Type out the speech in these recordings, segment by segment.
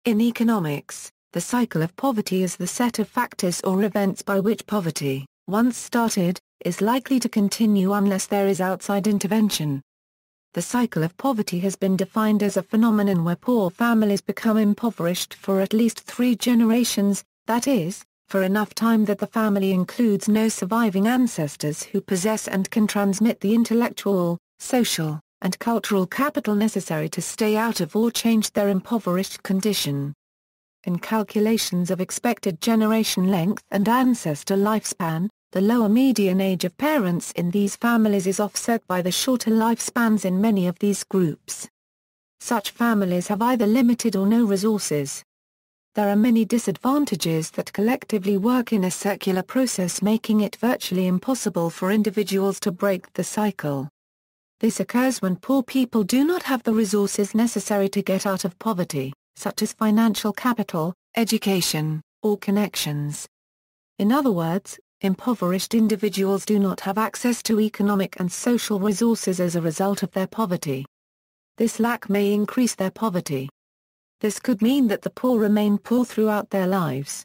In economics, the cycle of poverty is the set of factors or events by which poverty, once started, is likely to continue unless there is outside intervention. The cycle of poverty has been defined as a phenomenon where poor families become impoverished for at least 3 generations, that is, for enough time that the family includes no surviving ancestors who possess and can transmit the intellectual, social, and cultural capital necessary to stay out of or change their impoverished condition. In calculations of expected generation length and ancestor lifespan, the lower median age of parents in these families is offset by the shorter lifespans in many of these groups. Such families have either limited or no resources. There are many disadvantages that collectively work in a circular process, making it virtually impossible for individuals to break the cycle. This occurs when poor people do not have the resources necessary to get out of poverty, such as financial capital, education, or connections. In other words, impoverished individuals do not have access to economic and social resources as a result of their poverty. This lack may increase their poverty. This could mean that the poor remain poor throughout their lives.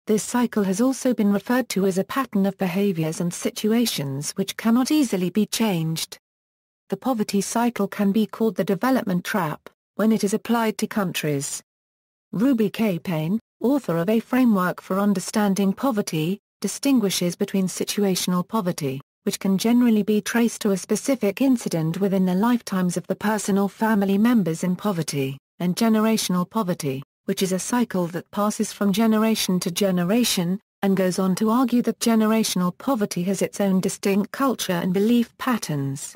This cycle has also been referred to as a pattern of behaviors and situations which cannot easily be changed. The poverty cycle can be called the development trap, when it is applied to countries. Ruby K. Payne, author of A Framework for Understanding Poverty, distinguishes between situational poverty, which can generally be traced to a specific incident within the lifetimes of the person or family members in poverty, and generational poverty, which is a cycle that passes from generation to generation, and goes on to argue that generational poverty has its own distinct culture and belief patterns.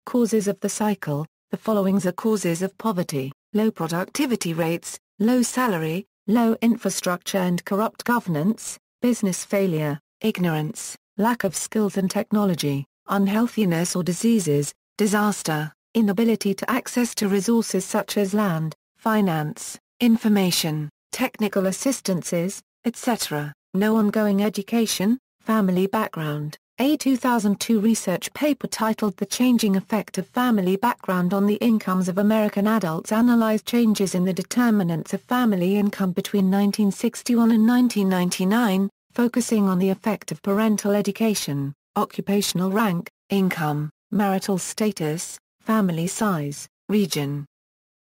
Causes of the cycle. The following are causes of poverty: low productivity rates, low salary, low infrastructure and corrupt governance, business failure, ignorance, lack of skills and technology, unhealthiness or diseases, disaster, inability to access to resources such as land, finance, information, technical assistances, etc., no ongoing education, family background. A 2002 research paper titled The Changing Effect of Family Background on the Incomes of American Adults analyzed changes in the determinants of family income between 1961 and 1999, focusing on the effect of parental education, occupational rank, income, marital status, family size, region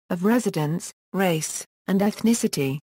of residence, race, and ethnicity.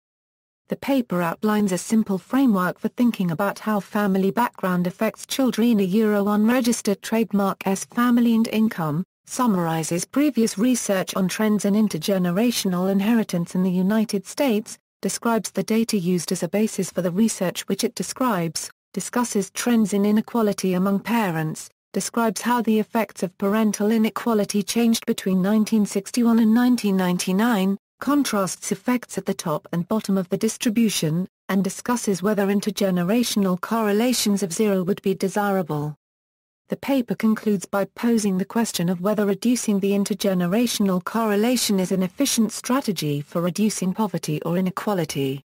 The paper outlines a simple framework for thinking about how family background affects children. Unregistered trademark S family and income, summarizes previous research on trends in intergenerational inheritance in the United States, describes the data used as a basis for the research which it describes, discusses trends in inequality among parents, describes how the effects of parental inequality changed between 1961 and 1999, contrasts effects at the top and bottom of the distribution, and discusses whether intergenerational correlations of zero would be desirable. The paper concludes by posing the question of whether reducing the intergenerational correlation is an efficient strategy for reducing poverty or inequality.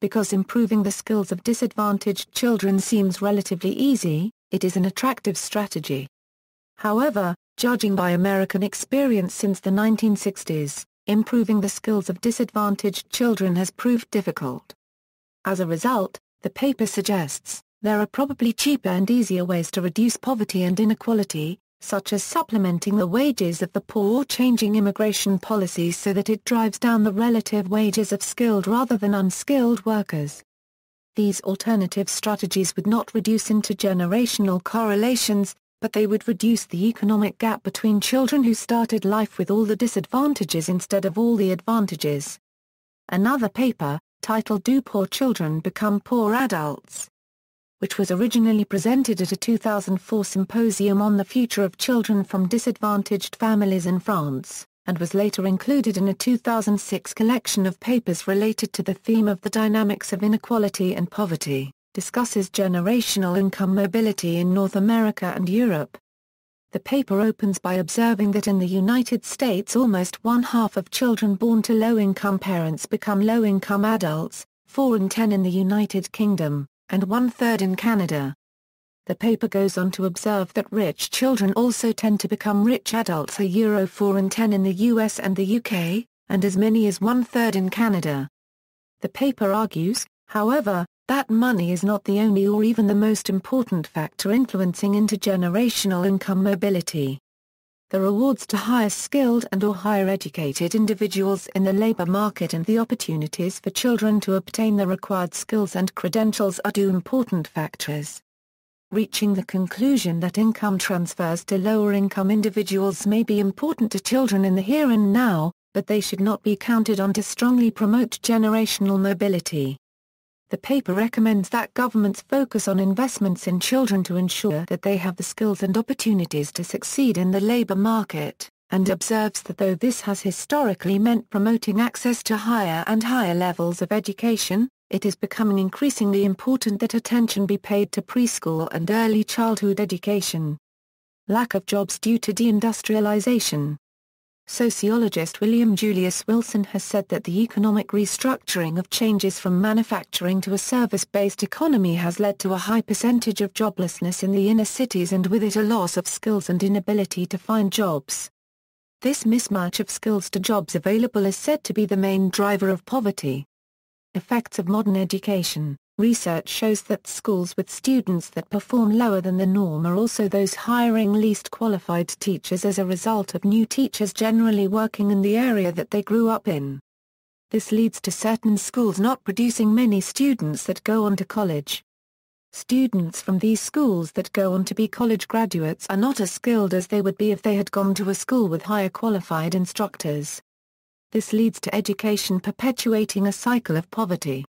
Because improving the skills of disadvantaged children seems relatively easy, it is an attractive strategy. However, judging by American experience since the 1960s, improving the skills of disadvantaged children has proved difficult. As a result, the paper suggests, there are probably cheaper and easier ways to reduce poverty and inequality, such as supplementing the wages of the poor or changing immigration policies so that it drives down the relative wages of skilled rather than unskilled workers. These alternative strategies would not reduce intergenerational correlations, but they would reduce the economic gap between children who started life with all the disadvantages instead of all the advantages. Another paper, titled Do Poor Children Become Poor Adults?, which was originally presented at a 2004 symposium on the future of children from disadvantaged families in France, and was later included in a 2006 collection of papers related to the theme of the dynamics of inequality and poverty, discusses generational income mobility in North America and Europe. The paper opens by observing that in the United States almost one-half of children born to low-income parents become low-income adults, 4 in 10 in the United Kingdom, and 1/3 in Canada. The paper goes on to observe that rich children also tend to become rich adults, 4 in 10 in the US and the UK, and as many as one-third in Canada. The paper argues, however, that money is not the only or even the most important factor influencing intergenerational income mobility. The rewards to higher skilled and/or higher educated individuals in the labor market and the opportunities for children to obtain the required skills and credentials are two important factors. Reaching the conclusion that income transfers to lower-income individuals may be important to children in the here and now, but they should not be counted on to strongly promote generational mobility. The paper recommends that governments focus on investments in children to ensure that they have the skills and opportunities to succeed in the labor market, and observes that though this has historically meant promoting access to higher and higher levels of education, it is becoming increasingly important that attention be paid to preschool and early childhood education. Lack of jobs due to deindustrialization. Sociologist William Julius Wilson has said that the economic restructuring of changes from manufacturing to a service-based economy has led to a high percentage of joblessness in the inner cities and with it a loss of skills and inability to find jobs. This mismatch of skills to jobs available is said to be the main driver of poverty. Effects of modern education. Research shows that schools with students that perform lower than the norm are also those hiring least qualified teachers as a result of new teachers generally working in the area that they grew up in. This leads to certain schools not producing many students that go on to college. Students from these schools that go on to be college graduates are not as skilled as they would be if they had gone to a school with higher qualified instructors. This leads to education perpetuating a cycle of poverty.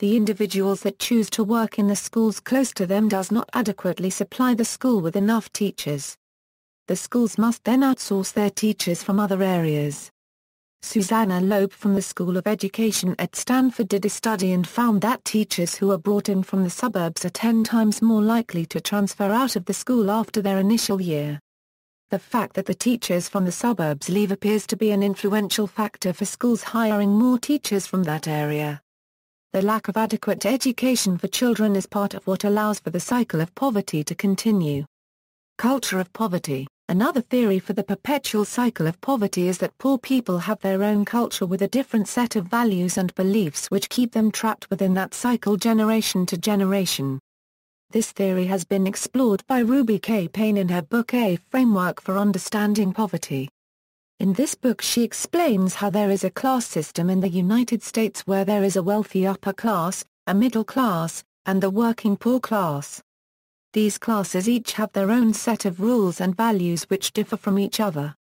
The individuals that choose to work in the schools close to them does not adequately supply the school with enough teachers. The schools must then outsource their teachers from other areas. Susanna Loeb from the School of Education at Stanford did a study and found that teachers who are brought in from the suburbs are 10 times more likely to transfer out of the school after their initial year. The fact that the teachers from the suburbs leave appears to be an influential factor for schools hiring more teachers from that area. The lack of adequate education for children is part of what allows for the cycle of poverty to continue. Culture of poverty. Another theory for the perpetual cycle of poverty is that poor people have their own culture with a different set of values and beliefs which keep them trapped within that cycle generation to generation. This theory has been explored by Ruby K. Payne in her book A Framework for Understanding Poverty. In this book she explains how there is a class system in the United States where there is a wealthy upper class, a middle class, and the working poor class. These classes each have their own set of rules and values which differ from each other.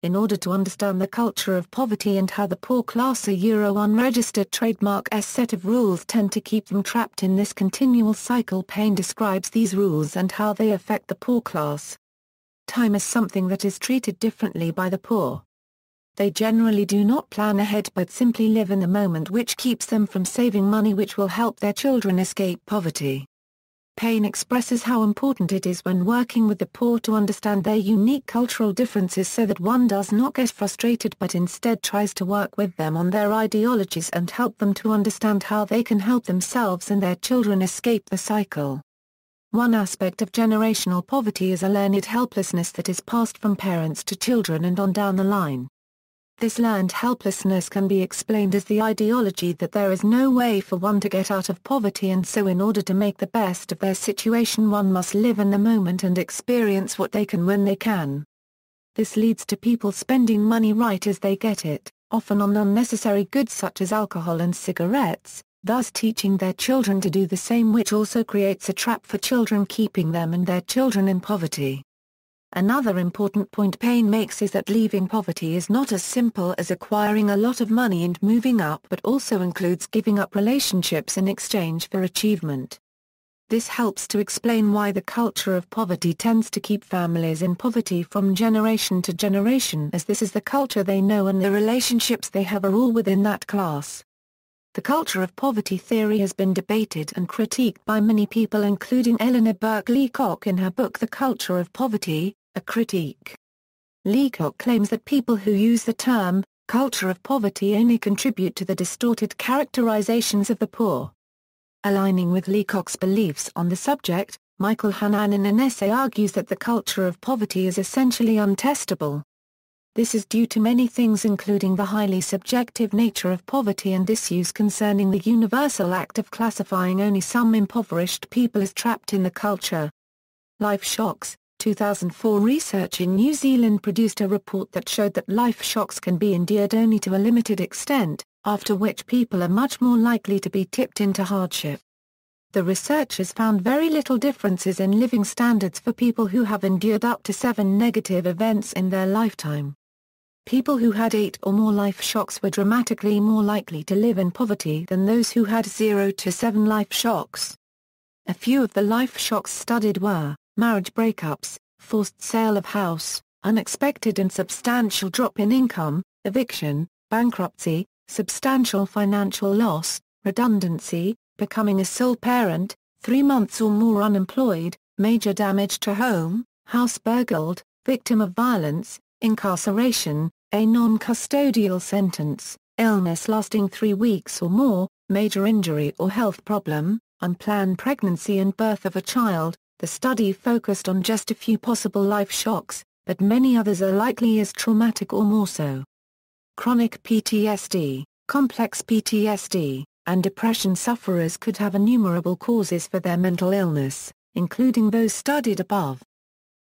In order to understand the culture of poverty and how the poor class unregistered trademark set of rules tend to keep them trapped in this continual cycle, Payne describes these rules and how they affect the poor class. Time is something that is treated differently by the poor. They generally do not plan ahead but simply live in the moment, which keeps them from saving money which will help their children escape poverty. Payne expresses how important it is when working with the poor to understand their unique cultural differences so that one does not get frustrated but instead tries to work with them on their ideologies and help them to understand how they can help themselves and their children escape the cycle. One aspect of generational poverty is a learned helplessness that is passed from parents to children and on down the line. This learned helplessness can be explained as the ideology that there is no way for one to get out of poverty, and so in order to make the best of their situation one must live in the moment and experience what they can when they can. This leads to people spending money right as they get it, often on unnecessary goods such as alcohol and cigarettes, thus teaching their children to do the same, which also creates a trap for children, keeping them and their children in poverty. Another important point Payne makes is that leaving poverty is not as simple as acquiring a lot of money and moving up, but also includes giving up relationships in exchange for achievement. This helps to explain why the culture of poverty tends to keep families in poverty from generation to generation, as this is the culture they know and the relationships they have are all within that class. The culture of poverty theory has been debated and critiqued by many people, including Eleanor Burke Leacock in her book The Culture of Poverty, A Critique. Leacock claims that people who use the term, culture of poverty, only contribute to the distorted characterizations of the poor. Aligning with Leacock's beliefs on the subject, Michael Hannan in an essay argues that the culture of poverty is essentially untestable. This is due to many things including the highly subjective nature of poverty and issues concerning the universal act of classifying only some impoverished people as trapped in the culture. Life shocks. 2004 research in New Zealand produced a report that showed that life shocks can be endured only to a limited extent, after which people are much more likely to be tipped into hardship. The researchers found very little differences in living standards for people who have endured up to 7 negative events in their lifetime. People who had 8 or more life shocks were dramatically more likely to live in poverty than those who had 0 to 7 life shocks. A few of the life shocks studied were marriage breakups, forced sale of house, unexpected and substantial drop in income, eviction, bankruptcy, substantial financial loss, redundancy, becoming a sole parent, 3 months or more unemployed, major damage to home, house burgled, victim of violence, incarceration, a non-custodial sentence, illness lasting 3 weeks or more, major injury or health problem, unplanned pregnancy and birth of a child. The study focused on just a few possible life shocks, but many others are likely as traumatic or more so. Chronic PTSD, complex PTSD, and depression sufferers could have innumerable causes for their mental illness, including those studied above.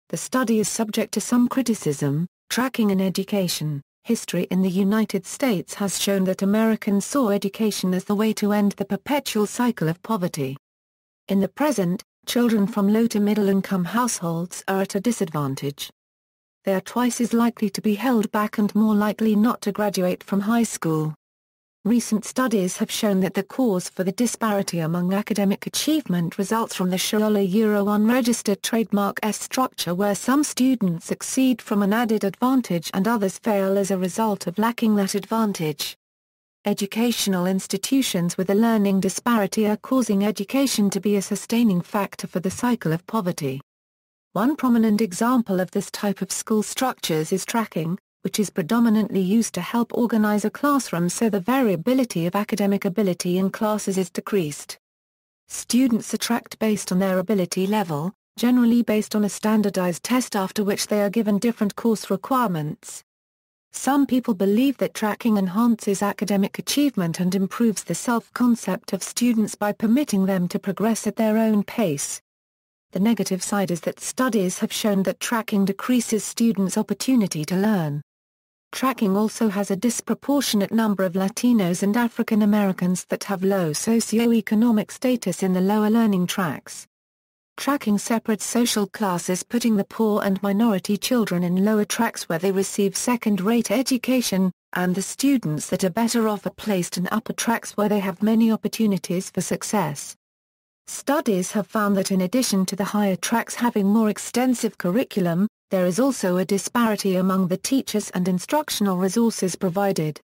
The study is subject to some criticism. Tracking in education. History in the United States has shown that Americans saw education as the way to end the perpetual cycle of poverty. In the present, children from low to middle-income households are at a disadvantage. They are twice as likely to be held back and more likely not to graduate from high school. Recent studies have shown that the cause for the disparity among academic achievement results from the Euro unregistered trademark S structure, where some students succeed from an added advantage and others fail as a result of lacking that advantage. Educational institutions with a learning disparity are causing education to be a sustaining factor for the cycle of poverty. One prominent example of this type of school structures is tracking, which is predominantly used to help organize a classroom so the variability of academic ability in classes is decreased. Students are tracked based on their ability level, generally based on a standardized test after which they are given different course requirements. Some people believe that tracking enhances academic achievement and improves the self-concept of students by permitting them to progress at their own pace. The negative side is that studies have shown that tracking decreases students' opportunity to learn. Tracking also has a disproportionate number of Latinos and African Americans that have low socioeconomic status in the lower learning tracks. Tracking separates social classes, putting the poor and minority children in lower tracks where they receive second-rate education, and the students that are better off are placed in upper tracks where they have many opportunities for success. Studies have found that in addition to the higher tracks having more extensive curriculum, there is also a disparity among the teachers and instructional resources provided.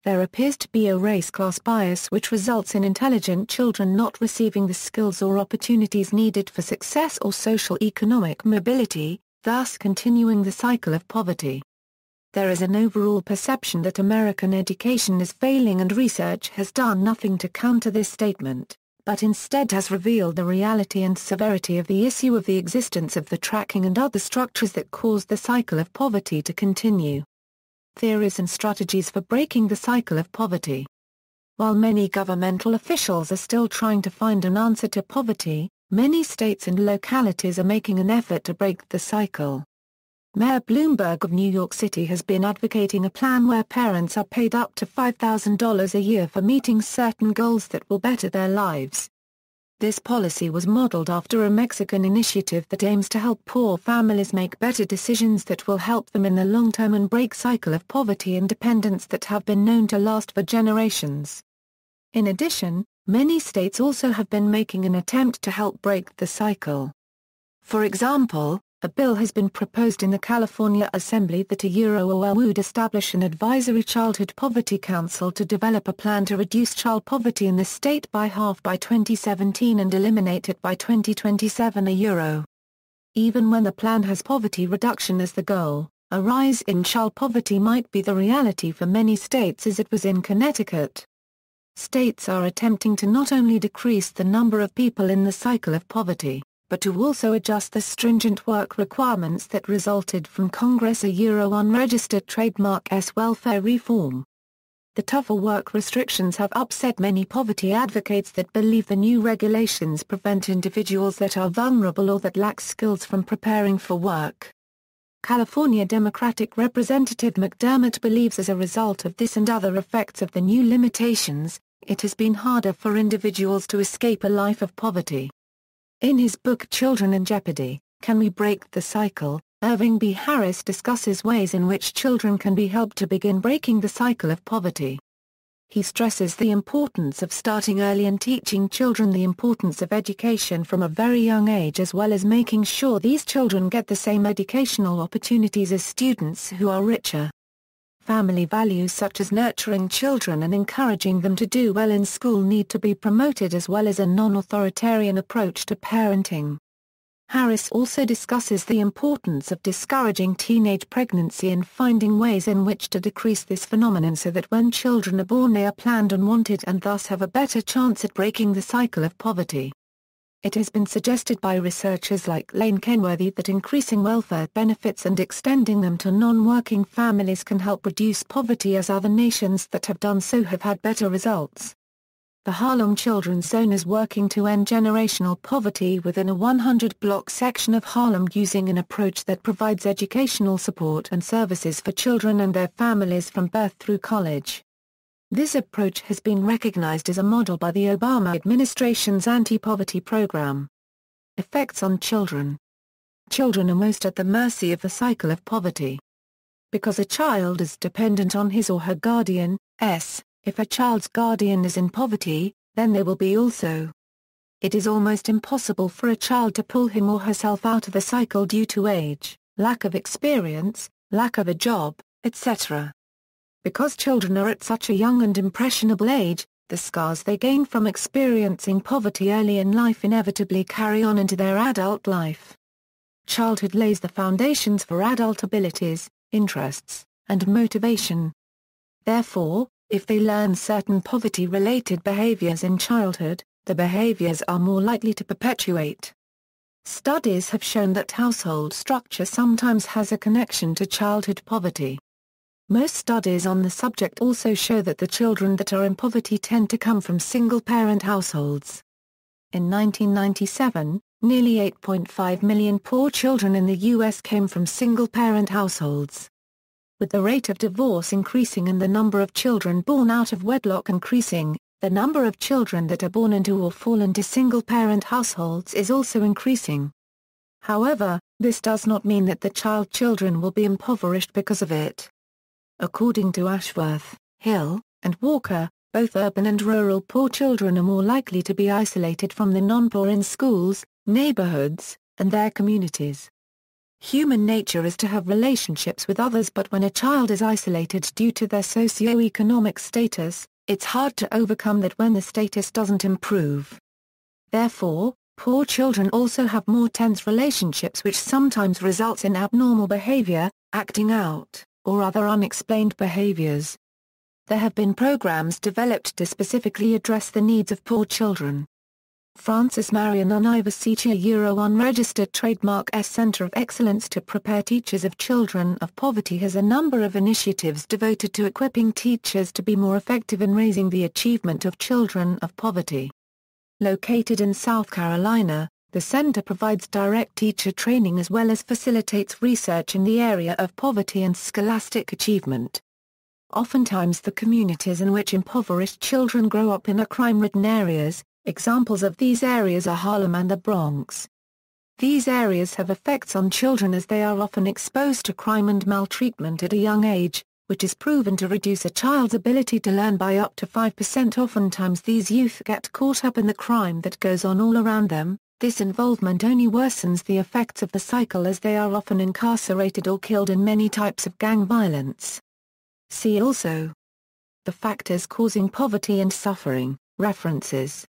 There appears to be a race-class bias which results in intelligent children not receiving the skills or opportunities needed for success or social-economic mobility, thus continuing the cycle of poverty. There is an overall perception that American education is failing, and research has done nothing to counter this statement, but instead has revealed the reality and severity of the issue of the existence of the tracking and other structures that cause the cycle of poverty to continue. Theories and strategies for breaking the cycle of poverty. While many governmental officials are still trying to find an answer to poverty, many states and localities are making an effort to break the cycle. Mayor Bloomberg of New York City has been advocating a plan where parents are paid up to $5,000 a year for meeting certain goals that will better their lives. This policy was modeled after a Mexican initiative that aims to help poor families make better decisions that will help them in the long term and break cycle of poverty and dependence that have been known to last for generations. In addition, many states also have been making an attempt to help break the cycle. For example, a bill has been proposed in the California Assembly that would establish an advisory childhood poverty council to develop a plan to reduce child poverty in the state by half by 2017 and eliminate it by 2027. Even when the plan has poverty reduction as the goal, a rise in child poverty might be the reality for many states, as it was in Connecticut. States are attempting to not only decrease the number of people in the cycle of poverty, but to also adjust the stringent work requirements that resulted from Congress' unregistered trademark's welfare reform. The tougher work restrictions have upset many poverty advocates that believe the new regulations prevent individuals that are vulnerable or that lack skills from preparing for work. California Democratic Representative McDermott believes as a result of this and other effects of the new limitations, it has been harder for individuals to escape a life of poverty. In his book Children in Jeopardy, Can We Break the Cycle?, Irving B. Harris discusses ways in which children can be helped to begin breaking the cycle of poverty. He stresses the importance of starting early and teaching children the importance of education from a very young age, as well as making sure these children get the same educational opportunities as students who are richer. Family values such as nurturing children and encouraging them to do well in school need to be promoted, as well as a non-authoritarian approach to parenting. Harris also discusses the importance of discouraging teenage pregnancy and finding ways in which to decrease this phenomenon so that when children are born they are planned and wanted and thus have a better chance at breaking the cycle of poverty. It has been suggested by researchers like Lane Kenworthy that increasing welfare benefits and extending them to non-working families can help reduce poverty, as other nations that have done so have had better results. The Harlem Children's Zone is working to end generational poverty within a 100-block section of Harlem using an approach that provides educational support and services for children and their families from birth through college. This approach has been recognized as a model by the Obama administration's anti-poverty program. Effects on children. Children are most at the mercy of the cycle of poverty. Because a child is dependent on his or her guardian, if a child's guardian is in poverty, then they will be also. It is almost impossible for a child to pull him or herself out of the cycle due to age, lack of experience, lack of a job, etc. Because children are at such a young and impressionable age, the scars they gain from experiencing poverty early in life inevitably carry on into their adult life. Childhood lays the foundations for adult abilities, interests, and motivation. Therefore, if they learn certain poverty-related behaviors in childhood, the behaviors are more likely to perpetuate. Studies have shown that household structure sometimes has a connection to childhood poverty. Most studies on the subject also show that the children that are in poverty tend to come from single-parent households. In 1997, nearly 8.5 million poor children in the U.S. came from single-parent households. With the rate of divorce increasing and the number of children born out of wedlock increasing, the number of children that are born into or fall into single-parent households is also increasing. However, this does not mean that the children will be impoverished because of it. According to Ashworth, Hill, and Walker, both urban and rural poor children are more likely to be isolated from the non-poor in schools, neighborhoods, and their communities. Human nature is to have relationships with others, but when a child is isolated due to their socio-economic status, it's hard to overcome that when the status doesn't improve. Therefore, poor children also have more tense relationships, which sometimes results in abnormal behavior, acting out, or other unexplained behaviors. There have been programs developed to specifically address the needs of poor children. Francis Marion Univasicha unregistered trademark Center of Excellence to prepare teachers of children of poverty has a number of initiatives devoted to equipping teachers to be more effective in raising the achievement of children of poverty. Located in South Carolina, the center provides direct teacher training as well as facilitates research in the area of poverty and scholastic achievement. Oftentimes the communities in which impoverished children grow up in are crime-ridden areas. Examples of these areas are Harlem and the Bronx. These areas have effects on children as they are often exposed to crime and maltreatment at a young age, which is proven to reduce a child's ability to learn by up to 5%. Oftentimes these youth get caught up in the crime that goes on all around them. This involvement only worsens the effects of the cycle as they are often incarcerated or killed in many types of gang violence. See also: the factors causing poverty and suffering, references.